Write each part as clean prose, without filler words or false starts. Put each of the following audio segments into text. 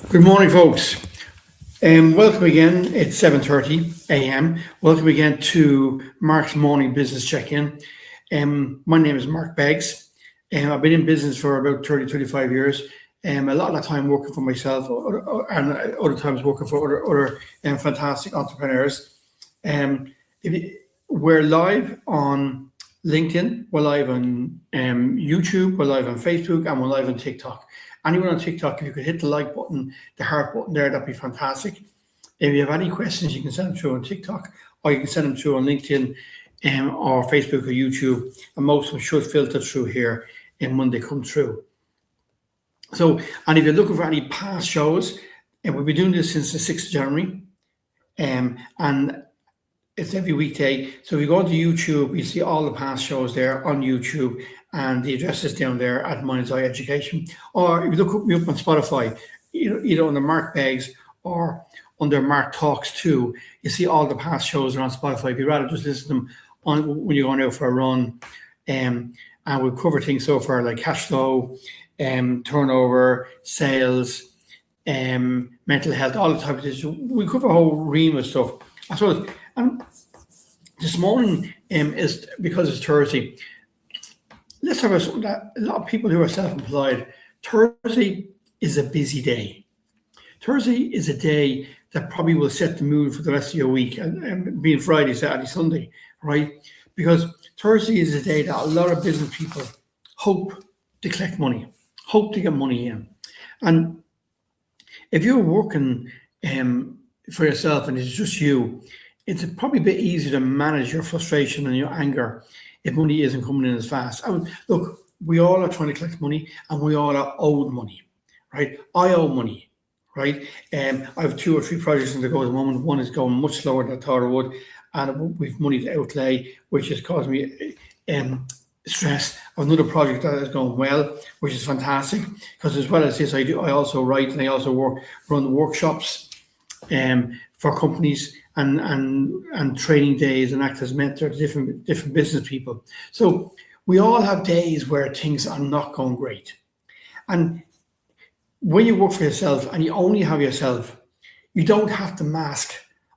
Good morning, folks. Welcome again. It's 7:30 a.m. Welcome again to Mark's morning business check-in. My name is Mark Beggs. I've been in business for about 25 years. A lot of that time working for myself, and other times working for other fantastic entrepreneurs. We're live on LinkedIn, we're live on YouTube, we're live on Facebook, and we're live on TikTok. Anyone on TikTok, if you could hit the like button, the heart button there, that'd be fantastic. If you have any questions, you can send them through on TikTok, or you can send them through on LinkedIn or Facebook or YouTube, and most of them should filter through here when they come through. So, and if you're looking for any past shows, and we've been doing this since the 6th of January, and it's every weekday. So if you go onto YouTube, you see all the past shows there on YouTube, and the address is down there at Mind's Eye Education. Or if you look me up on Spotify, either under Mark Beggs or under Mark Talks 2, you see all the past shows are on Spotify. If you'd rather just listen to them when you're going out for a run, and we've covered things so far like cash flow, turnover, sales, mental health, all the type of things. We cover a whole ream of stuff. I suppose. This morning is because it's Thursday. Let's talk about something that a lot of people who are self-employed. Thursday is a busy day. Thursday is a day that probably will set the mood for the rest of your week, and being Friday, Saturday, Sunday, right? Because Thursday is a day that a lot of business people hope to collect money, hope to get money in. And if you're working for yourself and it's just you, it's probably a bit easier to manage your frustration and your anger if money isn't coming in as fast. Look, we all are trying to collect money, and we all are owed money, right? I owe money, right? I have 2 or 3 projects on the go at the moment. One is going much slower than I thought it would, and we've money to outlay, which is causing me stress. I have another project that is going well, which is fantastic, because as well as this, I also write, and I also run workshops for companies and training days, and act as mentor to different business people. So we all have days where things are not going great. And when you work for yourself and you only have yourself, you don't have to mask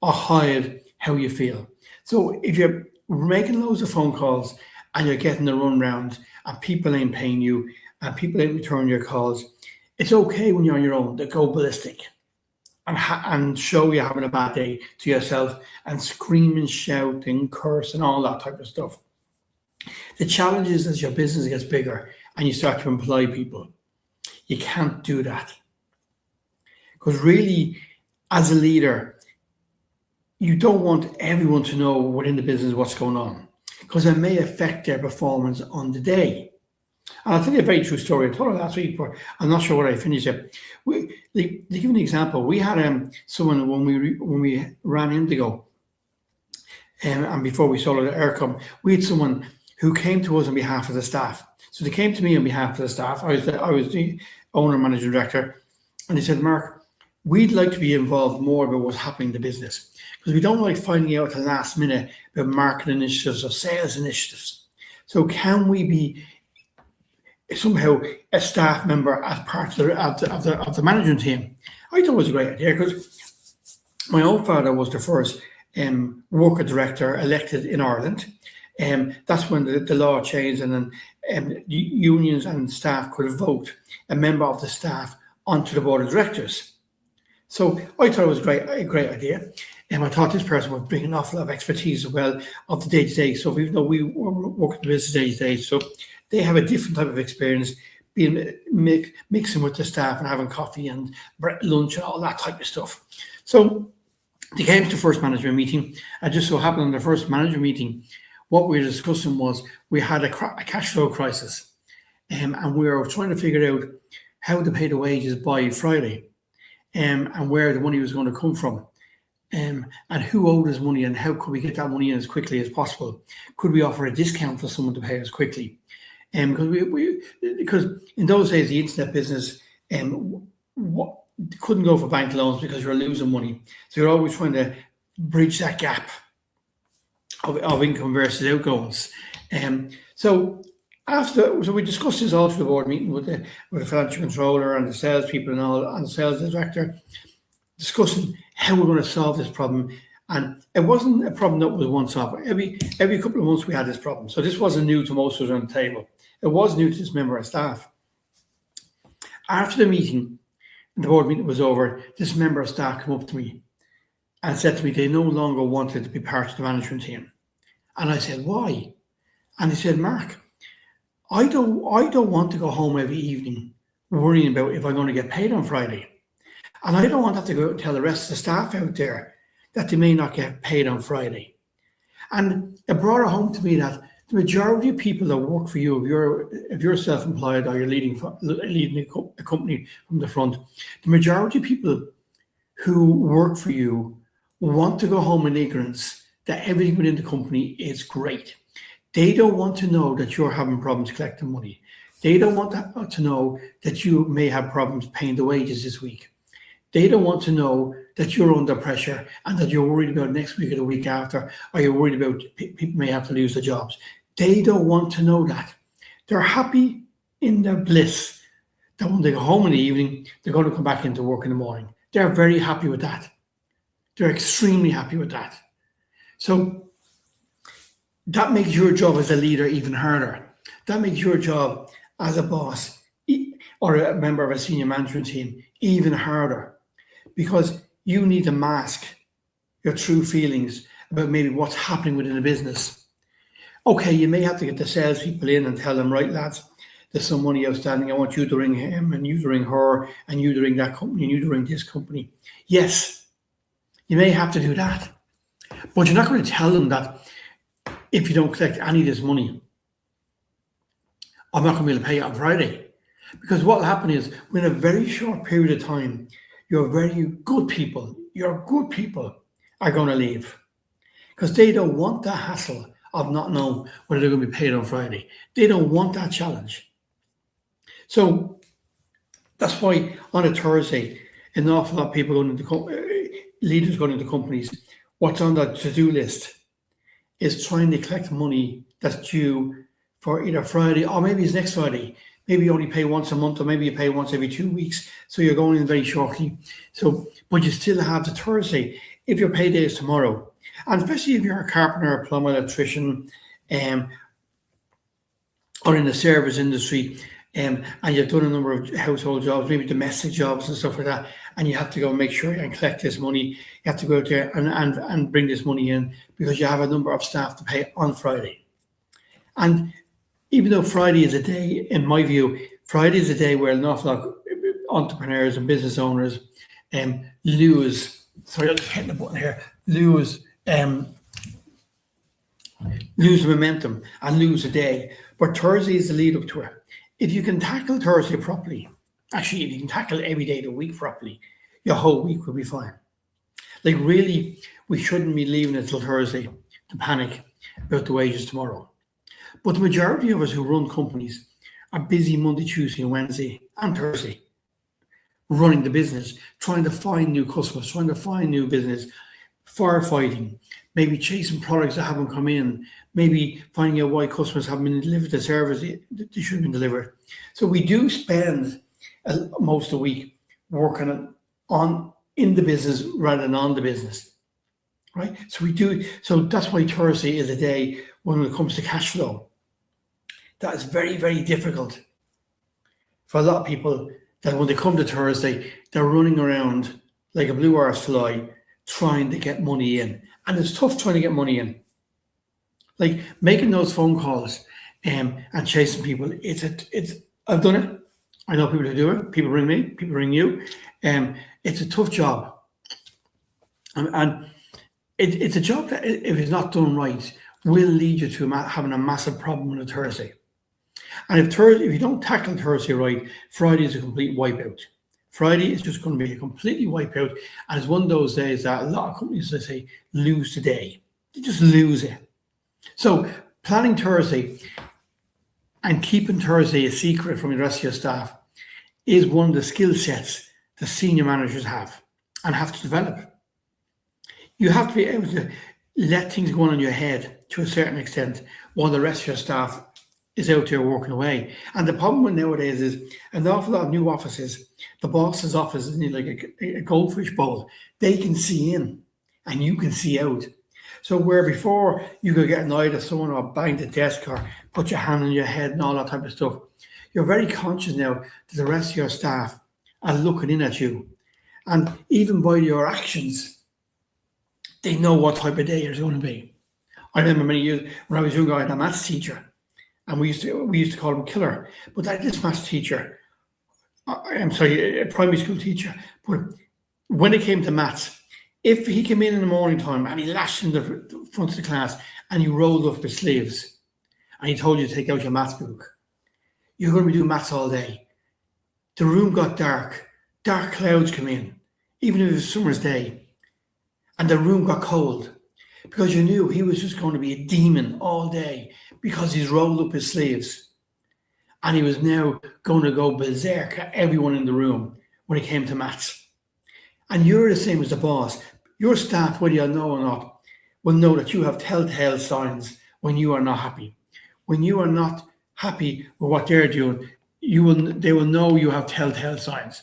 or hide how you feel. So if you're making loads of phone calls and you're getting the runaround and people ain't paying you and people ain't returning your calls, it's okay when you're on your own to go ballistic and show you're having a bad day to yourself and scream and shout and curse and all that type of stuff. The challenge is as your business gets bigger and you start to employ people, you can't do that. Because really, as a leader, you don't want everyone to know within the business what's going on, because it may affect their performance on the day. And I'll tell you a very true story. I told her last week, but I'm not sure what I finished it. To give an example, we had someone when we ran Indigo, and before we sold it to Aircom, we had someone who came to us on behalf of the staff. So they came to me on behalf of the staff. I was the owner, managing director, and they said, "Mark, we'd like to be involved more about what's happening in the business, because we don't like finding out at the last minute about marketing initiatives or sales initiatives. So can we be somehow a staff member as part of the management team?" I thought it was a great idea, because my own father was the first worker director elected in Ireland. That's when the law changed, and then unions and staff could vote a member of the staff onto the board of directors. So I thought it was a great idea. And I thought this person would bring an awful lot of expertise as well of the day-to-day. So even though we work in the business day-to-day, so they have a different type of experience, being mixing with the staff and having coffee and lunch and all that type of stuff. So they came to the first management meeting. And just so happened in the first management meeting, what we were discussing was we had a cash flow crisis, and we were trying to figure out how to pay the wages by Friday, and where the money was going to come from. And who owed us money, and how could we get that money in as quickly as possible? Could we offer a discount for someone to pay us quickly? Because in those days, the internet business couldn't go for bank loans because you were losing money. So you're always trying to bridge that gap of income versus outgoings. So So we discussed this all through the board meeting with the financial controller and the salespeople and all, and the sales director, discussing how we're going to solve this problem. And it wasn't a problem that was one off. Every couple of months we had this problem. So this wasn't new to most of us on the table. It was new to this member of staff. After the meeting, the board meeting was over, this member of staff came up to me and said to me they no longer wanted to be part of the management team. And I said, why? And he said, Mark, I don't want to go home every evening worrying about if I'm going to get paid on Friday. And I don't want to have to go out and tell the rest of the staff out there that they may not get paid on Friday. And it brought it home to me that the majority of people that work for you, if you're self-employed or you're leading a company from the front, the majority of people who work for you want to go home in ignorance that everything within the company is great. They don't want to know that you're having problems collecting money. They don't want to know that you may have problems paying the wages this week. They don't want to know that you're under pressure and that you're worried about next week or the week after, or you're worried about people may have to lose their jobs. They don't want to know that. They're happy in their bliss that when they go home in the evening, they're going to come back into work in the morning. They're very happy with that. They're extremely happy with that. So that makes your job as a leader even harder. That makes your job as a boss or a member of a senior management team even harder, because you need to mask your true feelings about maybe what's happening within a business. Okay, you may have to get the salespeople in and tell them, right, lads, there's some money outstanding. I want you to ring him and you to ring her and you to ring that company and you to ring this company. Yes, you may have to do that. But you're not going to tell them that if you don't collect any of this money, I'm not going to be able to pay you on Friday. Because what will happen is, within a very short period of time, your good people are going to leave. Because they don't want the hassle of not knowing whether they're going to be paid on Friday. They don't want that challenge. So that's why on a Thursday, an awful lot of people leaders going into companies, what's on the to-do list is trying to collect money that's due for either Friday or maybe it's next Friday. Maybe you only pay once a month, or maybe you pay once every 2 weeks. So you're going in very shortly. So, but you still have the Thursday. If your payday is tomorrow, and especially if you're a carpenter, a plumber, electrician, or in the service industry, and you've done a number of household jobs, maybe domestic jobs and stuff like that, and you have to go make sure and collect this money. You have to go out there and bring this money in because you have a number of staff to pay on Friday. And even though Friday is a day, in my view, Friday is a day where an awful lot of entrepreneurs and business owners lose. Sorry, I'm just hitting the button here. Lose momentum and lose a day. But Thursday is the lead up to it. If you can tackle Thursday properly, actually, if you can tackle every day of the week properly, your whole week will be fine. Like, really, we shouldn't be leaving it till Thursday to panic about the wages tomorrow. But the majority of us who run companies are busy Monday, Tuesday, and Wednesday, and Thursday, running the business, trying to find new customers, trying to find new business, firefighting, maybe chasing products that haven't come in, maybe finding out why customers haven't been delivered the service they should have been delivered. So we do spend most of the week working in the business rather than on the business, right? So we do. So that's why Thursday is a day when it comes to cash flow, that is very, very difficult for a lot of people, that when they come to Thursday, they're running around like a blue arse fly trying to get money in. And it's tough trying to get money in. Like making those phone calls and chasing people, I've done it. I know people who do it. People ring me, people ring you. It's a tough job. And it's a job that, if it's not done right, will lead you to having a massive problem on a Thursday. And if you don't tackle Thursday right, Friday is a complete wipeout. Friday is just going to be a completely wipeout. And it's one of those days that a lot of companies, they say, lose the day. They just lose it. So planning Thursday and keeping Thursday a secret from the rest of your staff is one of the skill sets the senior managers have and have to develop. You have to be able to let things go on in your head to a certain extent while the rest of your staff is out there working away. And the problem with nowadays is an awful lot of new offices, the boss's office is like a goldfish bowl. They can see in and you can see out. So where before you could get annoyed at someone or bang the desk or put your hand on your head and all that type of stuff, you're very conscious now that the rest of your staff are looking in at you. And even by your actions, they know what type of day it's going to be. I remember many years when I was younger, I had a maths teacher, and we used to call him Killer. But this maths teacher, I'm sorry, a primary school teacher, but when it came to maths, if he came in the morning time and he lashed in the front of the class and he rolled up his sleeves and he told you to take out your maths book, you're going to be doing maths all day. The room got dark. Dark clouds came in, even if it was a summer's day. And the room got cold because you knew he was just going to be a demon all day because he's rolled up his sleeves. And he was now going to go berserk at everyone in the room when it came to maths. And you're the same as the boss. Your staff, whether you know or not, will know that you have telltale signs when you are not happy. When you are not happy with what they're doing, they will know you have telltale signs.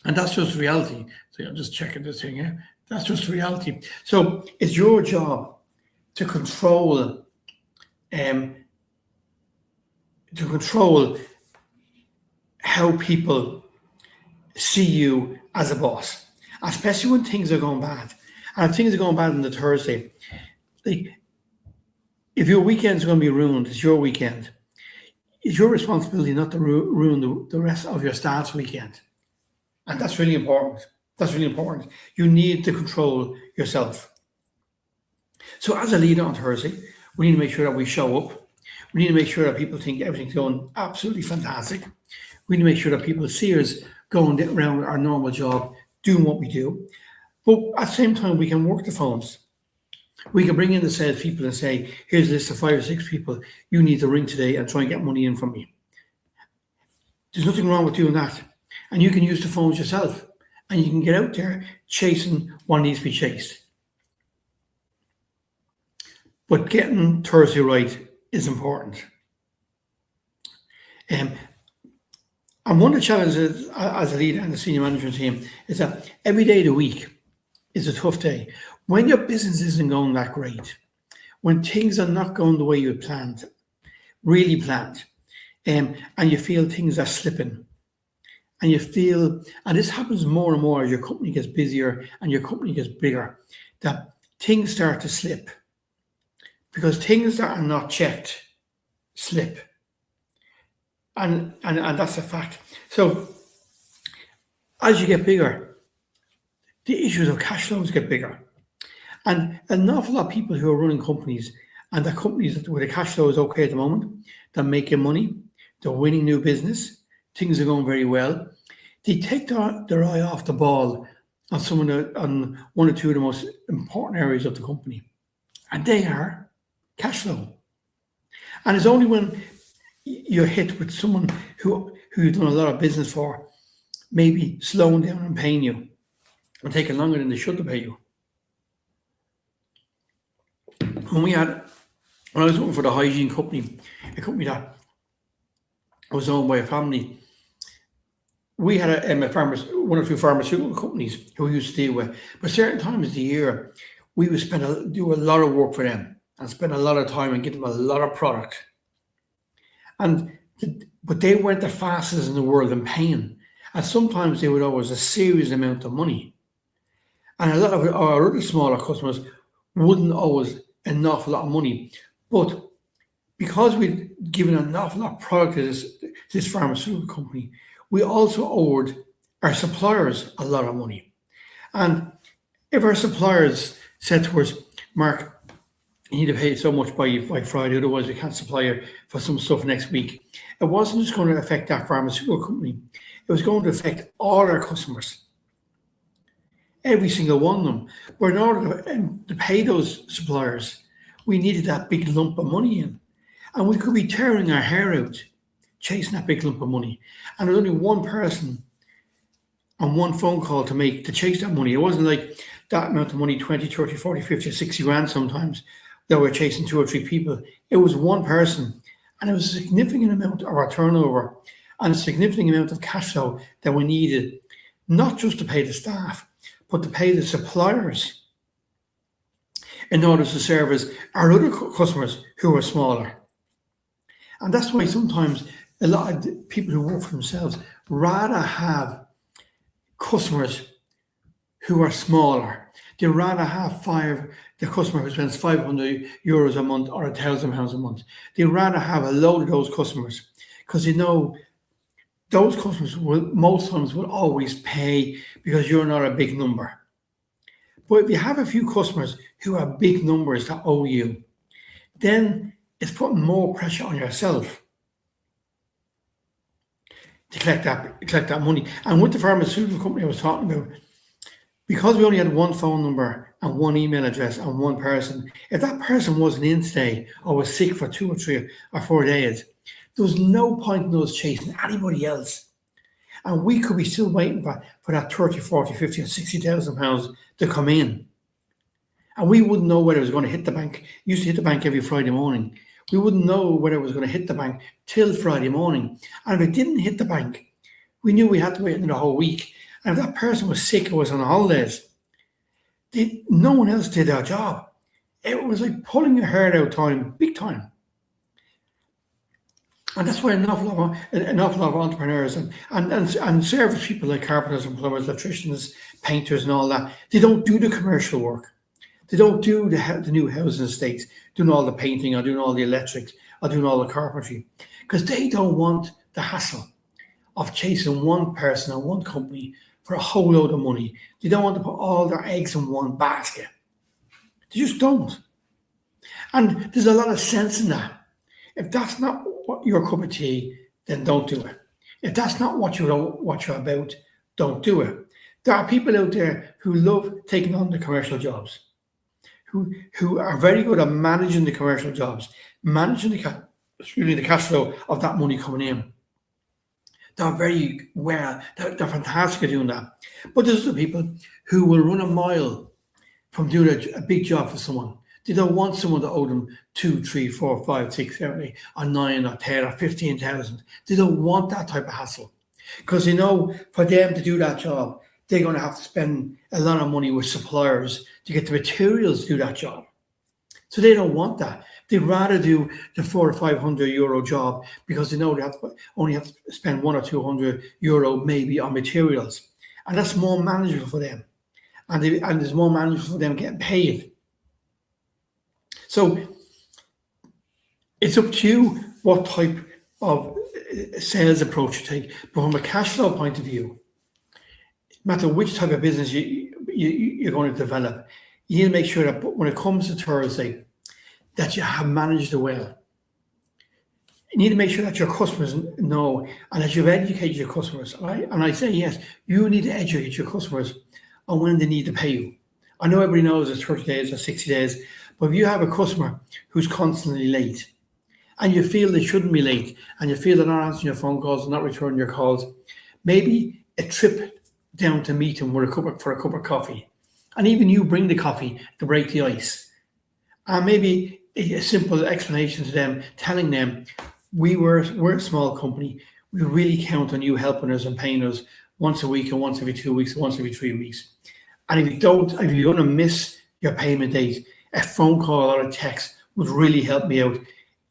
And that's just reality. So I'm just checking this thing here. That's just reality. So it's your job to control how people see you as a boss, especially when things are going bad. And if things are going bad on the Thursday, like if your weekend's going to be ruined, it's your weekend. It's your responsibility not to ruin the rest of your staff's weekend. And that's really important. That's really important. You need to control yourself. So as a leader on Thursday, we need to make sure that we show up. We need to make sure that people think everything's going absolutely fantastic. We need to make sure that people see us going around our normal job, doing what we do. But at the same time, we can work the phones. We can bring in the sales people and say, here's a list of 5 or 6 people you need to ring today and try and get money in from me. There's nothing wrong with doing that. And you can use the phones yourself. And you can get out there chasing what needs to be chased. But getting Thursday right is important. And one of the challenges as a leader and a senior management team is that every day of the week is a tough day. When your business isn't going that great, when things are not going the way you had planned, really planned, and you feel things are slipping, and you feel, and this happens more and more as your company gets busier and your company gets bigger, that things start to slip. Because things that are not checked slip. And that's a fact. So as you get bigger, the issues of cash flows get bigger. And an awful lot of people who are running companies, and the companies where the cash flow is okay at the moment, they're making money, they're winning new business, things are going very well, they take their eye off the ball on one or two of the most important areas of the company. And they are cash flow. And it's only when you're hit with someone who you've done a lot of business for, maybe slowing down and paying you and taking longer than they should to pay you. When I was working for the hygiene company, a company that was owned by a family, we had one or two pharmaceutical companies who we used to deal with. But certain times of the year, we would do a lot of work for them and spend a lot of time and get them a lot of product. But they weren't the fastest in the world in paying. And sometimes they would owe us a serious amount of money. And a lot of our other smaller customers wouldn't owe us an awful lot of money. But because we'd given an awful lot of product to this pharmaceutical company, we also owed our suppliers a lot of money. And if our suppliers said to us, Mark, you need to pay so much by Friday, otherwise we can't supply you for some stuff next week, it wasn't just going to affect that pharmaceutical company. It was going to affect all our customers. Every single one of them. But in order to pay those suppliers, we needed that big lump of money in. And we could be tearing our hair out, chasing that big lump of money. And there's only one person on one phone call to chase that money. It wasn't like that amount of money, 20, 30, 40, 50, 60 grand sometimes, that we're chasing 2 or 3 people. It was one person. And it was a significant amount of our turnover and a significant amount of cash flow that we needed, not just to pay the staff, but to pay the suppliers in order to service our other customers who were smaller. And that's why sometimes a lot of people who work for themselves rather have customers who are smaller. They rather have the customer who spends €500 a month or £1,000 a month. They rather have a load of those customers because they know those customers will most times will always pay because you're not a big number. But if you have a few customers who are big numbers that owe you, then it's putting more pressure on yourself to collect that money. And with the pharmaceutical company I was talking about, because we only had one phone number and one email address and one person, if that person wasn't in today or was sick for 2 or 3 or 4 days, there was no point in us chasing anybody else. And we could be still waiting for that 30, 40, 50 or 60,000 pounds to come in. And we wouldn't know whether it was going to hit the bank. It used to hit the bank every Friday morning. We wouldn't know whether it was going to hit the bank till Friday morning. And if it didn't hit the bank, we knew we had to wait another whole week. And if that person was sick or was on holidays, no one else did their job. It was like pulling your hair out time, big time. And that's why an awful lot of entrepreneurs and service people like carpenters and plumbers, electricians, painters and all that, they don't do the commercial work. They don't do the new housing estates, doing all the painting or doing all the electrics or doing all the carpentry, because they don't want the hassle of chasing one person or one company for a whole load of money. They don't want to put all their eggs in one basket. They just don't. And there's a lot of sense in that. If that's not what your cup of tea, then don't do it. If that's not what you're about, don't do it. There are people out there who love taking on the commercial jobs, who are very good at managing the commercial jobs, managing the cash flow of that money coming in. They're very well, they're fantastic at doing that. But there's the people who will run a mile from doing a big job for someone. They don't want someone to owe them 2, 3, 4, 5, 6, 7, 8, or 9, or 10, or 15,000. They don't want that type of hassle because they know for them to do that job, they're going to have to spend a lot of money with suppliers to get the materials to do that job. So they don't want that. They'd rather do the €400 or €500 job because they know they only have to spend €100 or €200 maybe on materials, and that's more manageable for them, and there's more manageable for them getting paid. So it's up to you what type of sales approach you take. But from a cash flow point of view, no matter which type of business you're going to develop, you need to make sure that when it comes to Thursday, that you have managed it well. You need to make sure that your customers know and that you've educated your customers. And I say, yes, you need to educate your customers on when they need to pay you. I know everybody knows it's 30 days or 60 days, but if you have a customer who's constantly late and you feel they shouldn't be late and you feel they're not answering your phone calls and not returning your calls, maybe a trip down to meet them for a cup of coffee. And even you bring the coffee to break the ice. And maybe a simple explanation to them, telling them, we're a small company. We really count on you helping us and paying us once a week and once every 2 weeks and once every 3 weeks. And if you're going to miss your payment date, a phone call or a text would really help me out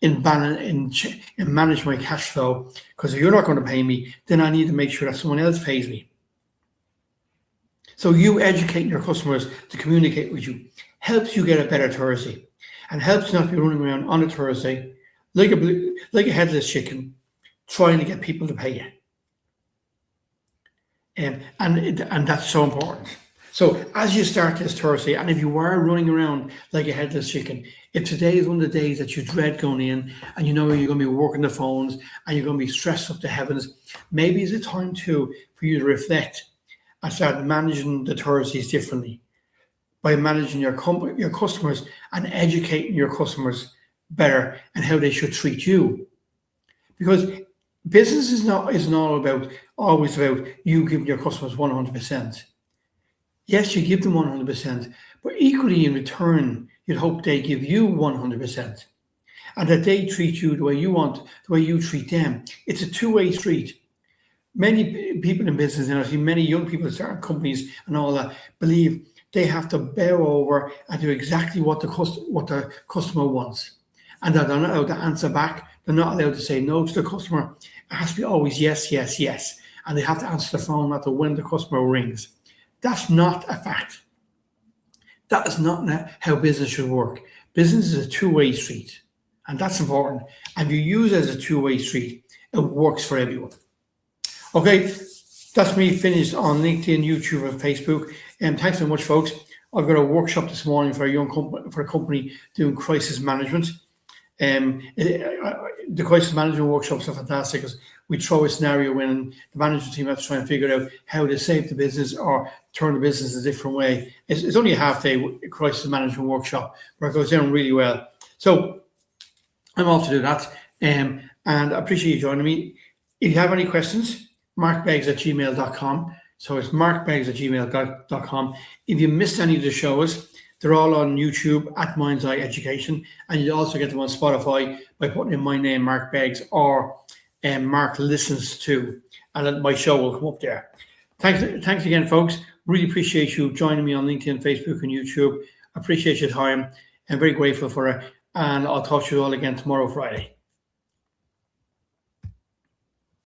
in manage my cash flow. Because if you're not going to pay me, then I need to make sure that someone else pays me. So you educating your customers to communicate with you helps you get a better Thursday, and helps you not be running around on a Thursday like a headless chicken, trying to get people to pay you. And that's so important. So as you start this Thursday, and if you are running around like a headless chicken, if today is one of the days that you dread going in and you know you're going to be working the phones and you're going to be stressed up to heavens, maybe it's a time for you to reflect and start managing the Thursdays differently by managing your customers and educating your customers better and how they should treat you. Because business isn't always about you giving your customers 100%. Yes, you give them 100%, but equally in return, you'd hope they give you 100%. and that they treat you the way you want, the way you treat them. It's a two-way street. Many people in business, and I see many young people starting companies and all that, believe they have to bow over and do exactly what the customer wants, and that they're not allowed to answer back. They're not allowed to say no to the customer. It has to be always yes, yes, yes, and they have to answer the phone at the when the customer rings. That's not a fact. That is not how business should work. Business is a two-way street, and that's important. And if you use it as a two-way street, it works for everyone. Okay, that's me finished on LinkedIn, YouTube, and Facebook. And thanks so much, folks. I've got a workshop this morning for a company doing crisis management. The crisis management workshops are fantastic because we throw a scenario in, and the management team has to try and figure out how to save the business or turn the business a different way. It's only a half-day crisis management workshop where it goes down really well. So I'm off to do that, and I appreciate you joining me. If you have any questions, markbeggs@gmail.com. So it's markbeggs@gmail.com. If you missed any of the shows, they're all on YouTube at Mind's Eye Education, and you also get them on Spotify by putting in my name, Mark Beggs, or Mark Listens To, and my show will come up there. Thanks again, folks. Really appreciate you joining me on LinkedIn, Facebook, and YouTube. Appreciate your time. I'm very grateful for it, and I'll talk to you all again tomorrow, Friday.